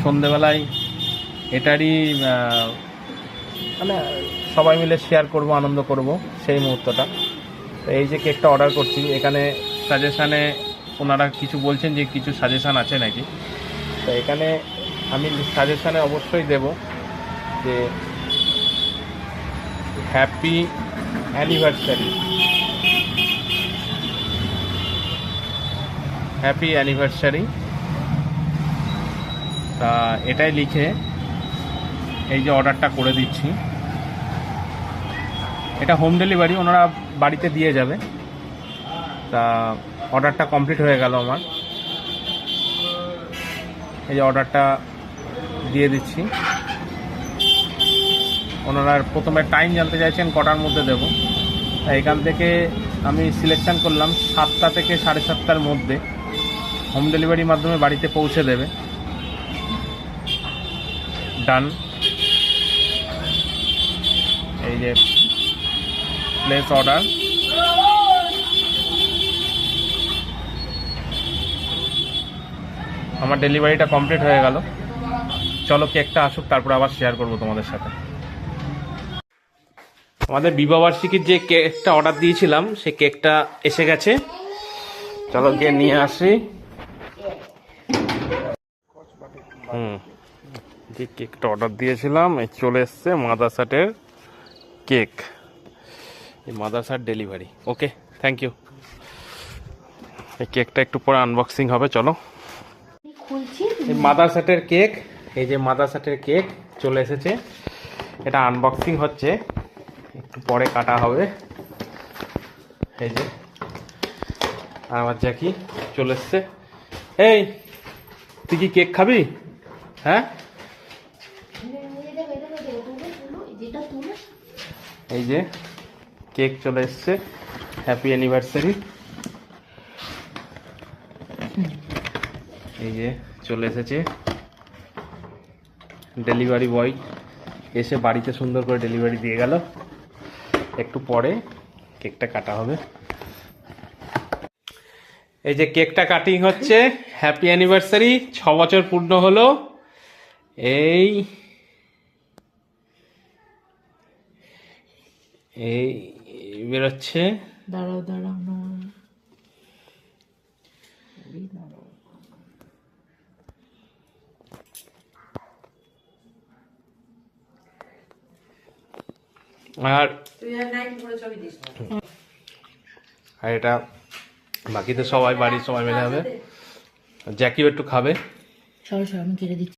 সন্ধেবেলায় এটারই মানে সবাই মিলে শেয়ার করব, আনন্দ করব সেই মুহূর্তটা। তো এই যে কেকটা অর্ডার করছি, এখানে সাজেশানে ওনারা কিছু বলছেন যে কিছু সাজেশান আছে নাকি। তো এখানে আমি সাজেশানে অবশ্যই দেব যে হ্যাপি অ্যানিভার্সারি, হ্যাপি অ্যানিভার্সারি। তা এটাই লিখে এই যে অর্ডারটা করে দিচ্ছি। এটা হোম ডেলিভারি, ওনারা বাড়িতে দিয়ে যাবে। তা অর্ডারটা কমপ্লিট হয়ে গেল আমার। এই যে অর্ডারটা দিয়ে দিচ্ছি। ওনারা প্রথমে টাইম জানতে চাইছেন কটার মধ্যে দেব। এখান থেকে আমি সিলেকশান করলাম 7টা থেকে 7:30টার মধ্যে হোম ডেলিভারির মাধ্যমে বাড়িতে পৌঁছে দেবে। ডান। এই যে প্লেস অর্ডার। আমার ডেলিভারিটা কমপ্লিট হয়ে গেল। চলো কেকটা আসুক, তারপর আবার শেয়ার করব তোমাদের সাথে। আমাদের বিবাহবার্ষিকীর যে কেকটা অর্ডার দিয়েছিলাম সেই কেকটা এসে গেছে। চলো গিয়ে নিয়ে আসি। যে কেকটা অর্ডার দিয়েছিলাম এই চলে এসছে, মাদারসাটের কেক। এই মাদারসাট ডেলিভারি। Okay, thank you. এই কেকটা একটু পরে আনবক্সিং হবে, চলো। এই মাদারসাটের কেক, এই যে মাদারসাটের কেক চলে এসেছে। এটা আনবক্সিং হচ্ছে, একটু পরে কাটা হবে। এই যে আর আমার জ্যাকি চলে এসছে। এই তুই কি কেক খাবি? হ্যাঁ, এই যে কেক চলে এসছে, হ্যাপি অ্যানিভার্সারি। এই যে চলে এসেছে। ডেলিভারি বয় এসে বাড়িতে সুন্দর করে ডেলিভারি দিয়ে গেল। একটু পরে কেকটা কাটা হবে। এই যে কেকটা কাটিং হচ্ছে, হ্যাপি অ্যানিভার্সারি। 6 বছর পূর্ণ হলো। এই এই বেরোচ্ছে। দাঁড়াও দাঁড়াও না, আর এটা বাকিতে সবাই বাড়ির সবাই মিলে হবে। জ্যাকিও একটু খাবে। সরাসরি আমি কেটে দিচ্ছি।